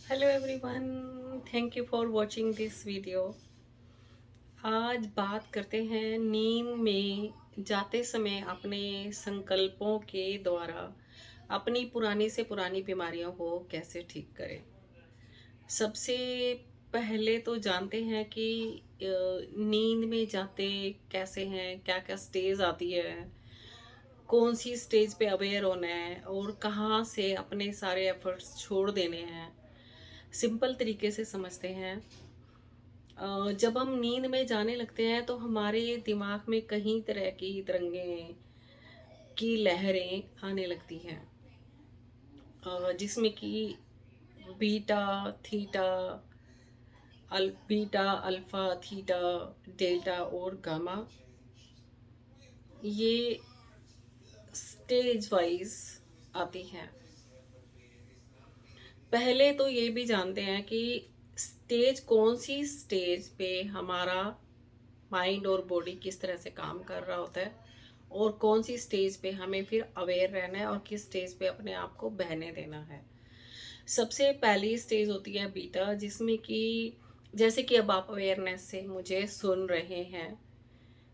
Hello everyone, thank you for watching this video. आज बात करते हैं नींद में जाते समय अपने संकल्पों के द्वारा अपनी पुरानी से पुरानी बीमारियों को कैसे ठीक करें। सबसे पहले तो जानते हैं कि नींद में जाते कैसे हैं, क्या क्या स्टेज आती है, कौन सी स्टेज पे अवेयर होना है और कहाँ से अपने सारे एफर्ट्स छोड़ देने हैं। सिंपल तरीके से समझते हैं। जब हम नींद में जाने लगते हैं तो हमारे दिमाग में कई तरह की तरंगें की लहरें आने लगती हैं, जिसमें कि beta, theta, beta, alpha, theta, delta और गामा, ये स्टेज वाइज आती हैं। पहले तो ये भी जानते हैं कि स्टेज कौन सी स्टेज पे हमारा माइंड और बॉडी किस तरह से काम कर रहा होता है और कौन सी स्टेज पे हमें फिर अवेयर रहना है और किस स्टेज पे अपने आप को बहने देना है। सबसे पहली स्टेज होती है बीटा, जिसमें कि जैसे कि अब आप अवेयरनेस से मुझे सुन रहे हैं,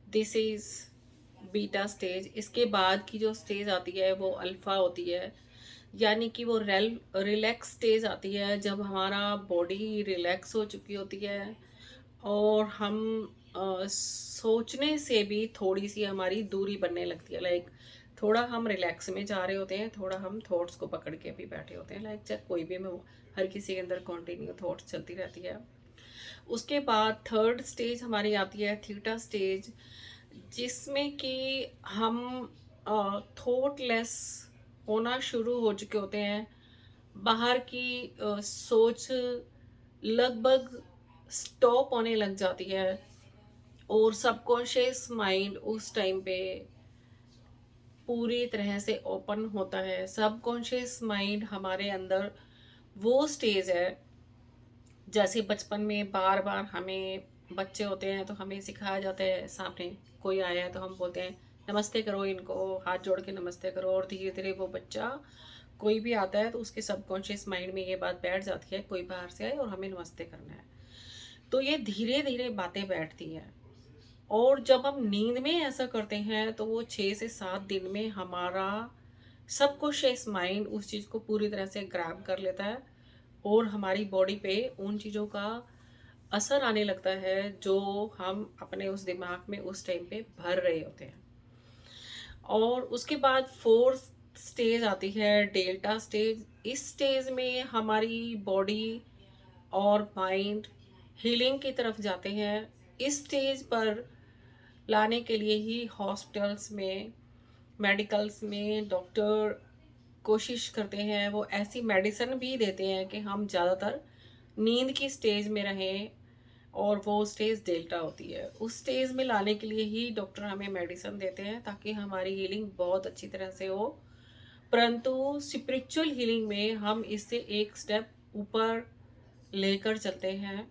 दिस इज बीटा स्टेज। इसके बाद की जो स्टेज आती है वो अल्फा होती है, यानी कि वो रिलैक्स स्टेज आती है, जब हमारा बॉडी रिलैक्स हो चुकी होती है और हम सोचने से भी थोड़ी सी हमारी दूरी बनने लगती है। लाइक थोड़ा हम रिलैक्स में जा रहे होते हैं, थोड़ा हम थॉट्स को पकड़ के भी बैठे होते हैं। लाइक चाहे कोई भी में हो, हर किसी के अंदर कॉन्टिन्यू थॉट्स चलती रहती है। उसके बाद थर्ड स्टेज हमारी आती है थीटा स्टेज, जिसमें कि हम थॉटलेस होना शुरू हो चुके होते हैं। बाहर की सोच लगभग स्टॉप होने लग जाती है और सबकॉन्शियस माइंड उस टाइम पे पूरी तरह से ओपन होता है। सबकॉन्शियस माइंड हमारे अंदर वो स्टेज है, जैसे बचपन में बार बार हमें, बच्चे होते हैं तो हमें सिखाया जाता है, सामने कोई आया है तो हम बोलते हैं नमस्ते करो, इनको हाथ जोड़ के नमस्ते करो, और धीरे धीरे वो बच्चा, कोई भी आता है तो उसके सबकॉन्शियस माइंड में ये बात बैठ जाती है, कोई बाहर से आए और हमें नमस्ते करना है। तो ये धीरे धीरे बातें बैठती हैं और जब हम नींद में ऐसा करते हैं तो वो 6 से 7 दिन में हमारा सबकॉन्शियस माइंड उस चीज़ को पूरी तरह से ग्रैब कर लेता है और हमारी बॉडी पे उन चीज़ों का असर आने लगता है जो हम अपने उस दिमाग में उस टाइम पे भर रहे होते हैं। और उसके बाद फोर्थ स्टेज आती है डेल्टा स्टेज। इस स्टेज में हमारी बॉडी और माइंड हीलिंग की तरफ जाते हैं। इस स्टेज पर लाने के लिए ही हॉस्पिटल्स में, मेडिकल्स में डॉक्टर कोशिश करते हैं, वो ऐसी मेडिसिन भी देते हैं कि हम ज़्यादातर नींद की स्टेज में रहें, और वो स्टेज डेल्टा होती है। उस स्टेज में लाने के लिए ही डॉक्टर हमें मेडिसिन देते हैं ताकि हमारी हीलिंग बहुत अच्छी तरह से हो। परंतु स्पिरिचुअल हीलिंग में हम इससे एक स्टेप ऊपर लेकर चलते हैं।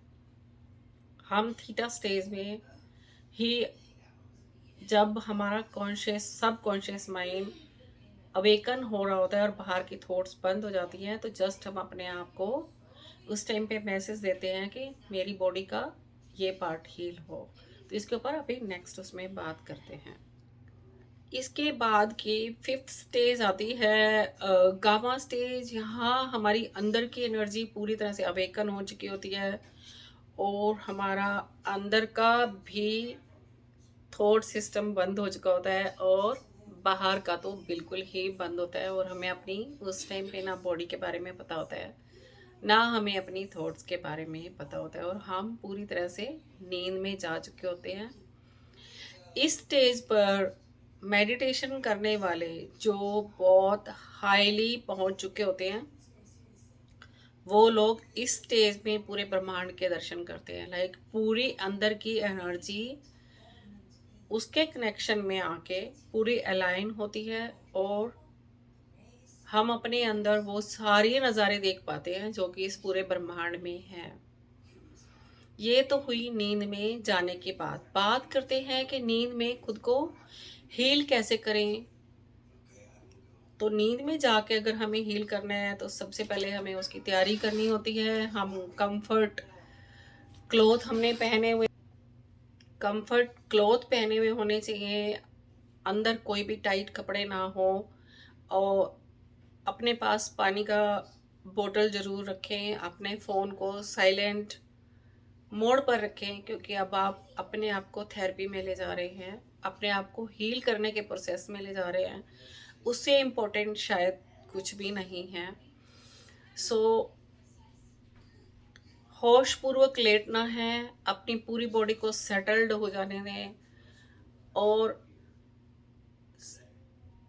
हम थीटा स्टेज में ही, जब हमारा कॉन्शियस सब कॉन्शियस माइंड अवेकन हो रहा होता है और बाहर की थॉट्स बंद हो जाती हैं, तो जस्ट हम अपने आप को उस टाइम पे मैसेज देते हैं कि मेरी बॉडी का ये पार्ट हील हो। तो इसके ऊपर अभी नेक्स्ट उसमें बात करते हैं। इसके बाद की फिफ्थ स्टेज आती है गामा स्टेज। यहाँ हमारी अंदर की एनर्जी पूरी तरह से अवेकन हो चुकी होती है और हमारा अंदर का भी थॉट सिस्टम बंद हो चुका होता है और बाहर का तो बिल्कुल ही बंद होता है, और हमें अपनी उस टाइम पे ना बॉडी के बारे में पता होता है, ना हमें अपनी थॉट्स के बारे में पता होता है, और हम पूरी तरह से नींद में जा चुके होते हैं। इस स्टेज पर मेडिटेशन करने वाले जो बहुत हाईली पहुंच चुके होते हैं, वो लोग इस स्टेज में पूरे ब्रह्मांड के दर्शन करते हैं। लाइक पूरी अंदर की एनर्जी उसके कनेक्शन में आके पूरी अलाइन होती है और हम अपने अंदर वो सारे नज़ारे देख पाते हैं जो कि इस पूरे ब्रह्मांड में हैं। ये तो हुई नींद में जाने की बात करते हैं कि नींद में खुद को हील कैसे करें। तो नींद में जाके अगर हमें हील करना है तो सबसे पहले हमें उसकी तैयारी करनी होती है। हम कंफर्ट क्लॉथ पहने हुए होने चाहिए, अंदर कोई भी टाइट कपड़े ना हो, और अपने पास पानी का बोतल ज़रूर रखें। अपने फ़ोन को साइलेंट मोड पर रखें, क्योंकि अब आप अपने आप को थेरेपी में ले जा रहे हैं, अपने आप को हील करने के प्रोसेस में ले जा रहे हैं। उससे इम्पोर्टेंट शायद कुछ भी नहीं है। सो होशपूर्वक लेटना है, अपनी पूरी बॉडी को सेटल्ड हो जाने दें, और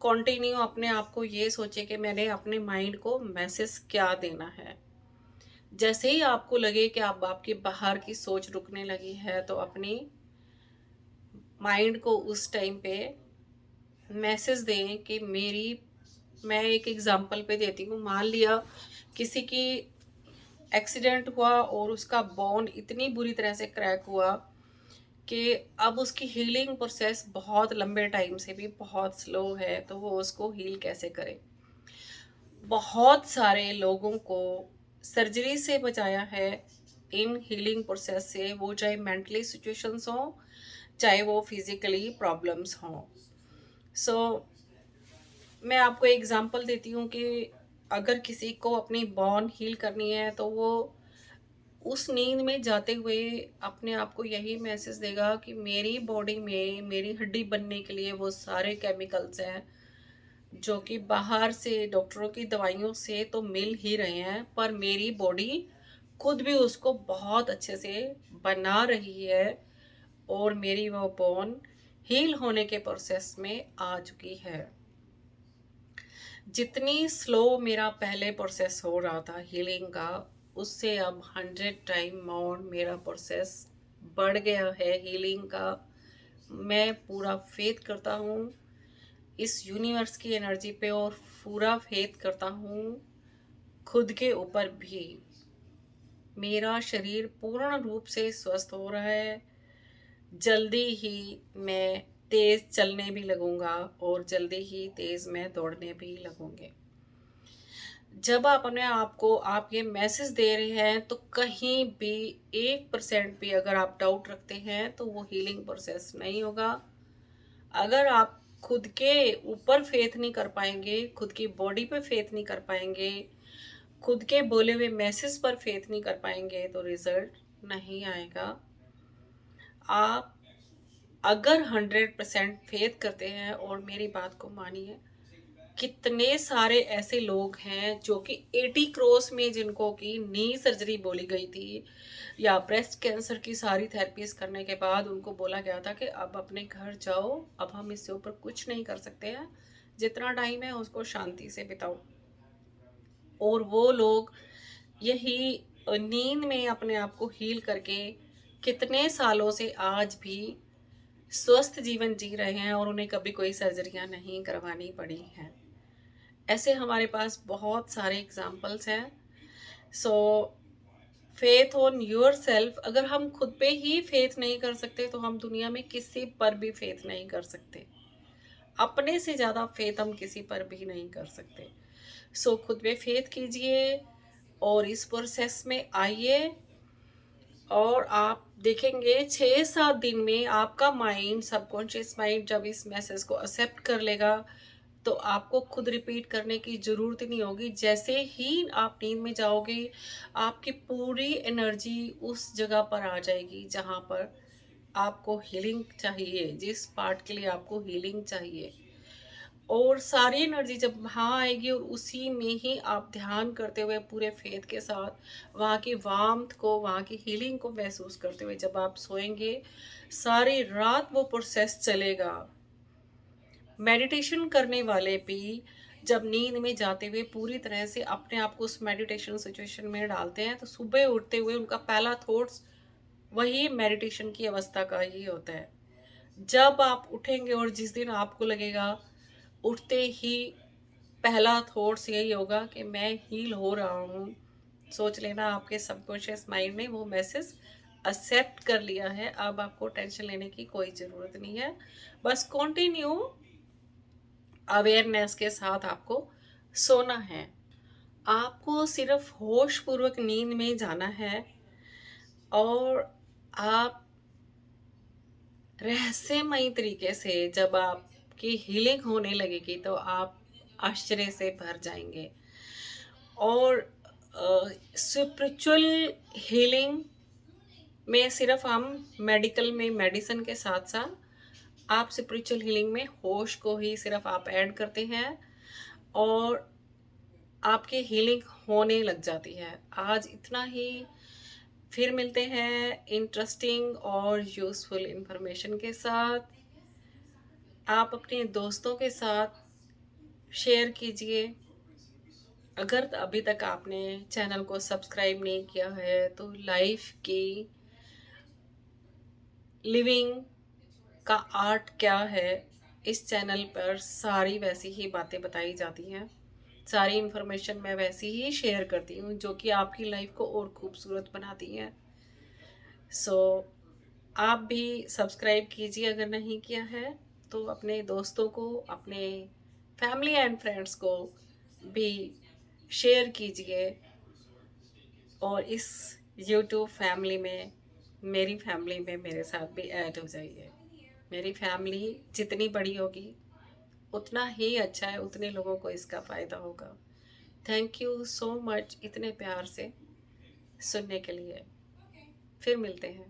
कंटिन्यू अपने आप को ये सोचे कि मैंने अपने माइंड को मैसेज क्या देना है। जैसे ही आपको लगे कि अब आपकी बाहर की सोच रुकने लगी है, तो अपनी माइंड को उस टाइम पे मैसेज दें कि मैं एक एग्जांपल पे देती हूँ। मान लिया किसी की एक्सीडेंट हुआ और उसका बोन इतनी बुरी तरह से क्रैक हुआ कि अब उसकी हीलिंग प्रोसेस बहुत लंबे टाइम से भी बहुत स्लो है, तो वो उसको हील कैसे करे। बहुत सारे लोगों को सर्जरी से बचाया है इन हीलिंग प्रोसेस से, वो चाहे मेंटली सिचुएशंस हों, चाहे वो फिजिकली प्रॉब्लम्स हों। सो मैं आपको एग्जांपल देती हूँ कि अगर किसी को अपनी बॉन हील करनी है, तो वो उस नींद में जाते हुए अपने आप को यही मैसेज देगा कि मेरी बॉडी में मेरी हड्डी बनने के लिए वो सारे केमिकल्स हैं जो कि बाहर से डॉक्टरों की दवाइयों से तो मिल ही रहे हैं, पर मेरी बॉडी खुद भी उसको बहुत अच्छे से बना रही है, और मेरी वो बोन हील होने के प्रोसेस में आ चुकी है। जितनी स्लो मेरा पहले प्रोसेस हो रहा था हीलिंग का, उससे अब 100 टाइम मोर मेरा प्रोसेस बढ़ गया है हीलिंग का। मैं पूरा फेथ करता हूँ इस यूनिवर्स की एनर्जी पे, और पूरा फेथ करता हूँ खुद के ऊपर भी। मेरा शरीर पूर्ण रूप से स्वस्थ हो रहा है। जल्दी ही मैं तेज चलने भी लगूंगा, और जल्दी ही तेज मैं दौड़ने भी लगूंगी। जब आप अपने आप को आप ये मैसेज दे रहे हैं, तो कहीं भी 1% भी अगर आप डाउट रखते हैं, तो वो हीलिंग प्रोसेस नहीं होगा। अगर आप खुद के ऊपर फेथ नहीं कर पाएंगे, खुद की बॉडी पे फेथ नहीं कर पाएंगे, खुद के बोले हुए मैसेज पर फेथ नहीं कर पाएंगे, तो रिजल्ट नहीं आएगा। आप अगर 100% फेथ करते हैं, और मेरी बात को मानिए, कितने सारे ऐसे लोग हैं जो कि 80 क्रॉस में, जिनको की नी सर्जरी बोली गई थी, या ब्रेस्ट कैंसर की सारी थेरेपीज करने के बाद उनको बोला गया था कि अब अपने घर जाओ, अब हम इससे ऊपर कुछ नहीं कर सकते हैं, जितना टाइम है उसको शांति से बिताओ। और वो लोग यही नींद में अपने आप को हील करके कितने सालों से आज भी स्वस्थ जीवन जी रहे हैं, और उन्हें कभी कोई सर्जरियां नहीं करवानी पड़ी हैं। ऐसे हमारे पास बहुत सारे एग्जाम्पल्स हैं। सो फेथ ऑन योर सेल्फ। अगर हम खुद पे ही फेथ नहीं कर सकते, तो हम दुनिया में किसी पर भी फेथ नहीं कर सकते। अपने से ज़्यादा फेथ हम किसी पर भी नहीं कर सकते। सो खुद पे फेथ कीजिए, और इस प्रोसेस में आइए, और आप देखेंगे 6-7 दिन में आपका माइंड, सबकॉन्शियस माइंड, जब इस मैसेज को एक्सेप्ट कर लेगा, तो आपको खुद रिपीट करने की ज़रूरत नहीं होगी। जैसे ही आप नींद में जाओगे, आपकी पूरी एनर्जी उस जगह पर आ जाएगी जहाँ पर आपको हीलिंग चाहिए, जिस पार्ट के लिए आपको हीलिंग चाहिए। और सारी एनर्जी जब वहाँ आएगी, और उसी में ही आप ध्यान करते हुए पूरे फेथ के साथ वहाँ की वार्मथ को, वहाँ की हीलिंग को महसूस करते हुए जब आप सोएंगे, सारी रात वो प्रोसेस चलेगा। मेडिटेशन करने वाले भी जब नींद में जाते हुए पूरी तरह से अपने आप को उस मेडिटेशन सिचुएशन में डालते हैं, तो सुबह उठते हुए उनका पहला थॉट्स वही मेडिटेशन की अवस्था का ही होता है। जब आप उठेंगे, और जिस दिन आपको लगेगा उठते ही पहला थॉट्स यही होगा कि मैं हील हो रहा हूँ, सोच लेना आपके सबकॉन्शियस माइंड ने वो मैसेज एक्सेप्ट कर लिया है। अब आपको टेंशन लेने की कोई ज़रूरत नहीं है। बस कंटिन्यू अवेयरनेस के साथ आपको सोना है। आपको सिर्फ होश पूर्वक नींद में जाना है और आप रहस्यमयी तरीके से जब आपकी हीलिंग होने लगेगी तो आप आश्चर्य से भर जाएंगे। और स्पिरिचुअल हीलिंग में सिर्फ हम मेडिकल में मेडिसिन के साथ साथ आप स्पिरिचुअल हीलिंग में होश को ही सिर्फ आप ऐड करते हैं और आपकी हीलिंग होने लग जाती है। आज इतना ही, फिर मिलते हैं इंटरेस्टिंग और यूज़फुल इंफॉर्मेशन के साथ। आप अपने दोस्तों के साथ शेयर कीजिए। अगर अभी तक आपने चैनल को सब्सक्राइब नहीं किया है तो लाइफ की लिविंग का आर्ट क्या है, इस चैनल पर सारी वैसी ही बातें बताई जाती हैं। सारी इन्फॉर्मेशन मैं वैसी ही शेयर करती हूँ जो कि आपकी लाइफ को और खूबसूरत बनाती है। सो आप भी सब्सक्राइब कीजिए अगर नहीं किया है तो अपने दोस्तों को, अपने फैमिली एंड फ्रेंड्स को भी शेयर कीजिए और इस यूट्यूब फैमिली में, मेरी फैमिली में मेरे साथ भी ऐड हो जाइए। मेरी फैमिली जितनी बड़ी होगी उतना ही अच्छा है, उतने लोगों को इसका फ़ायदा होगा। थैंक यू सो मच इतने प्यार से सुनने के लिए। फिर मिलते हैं।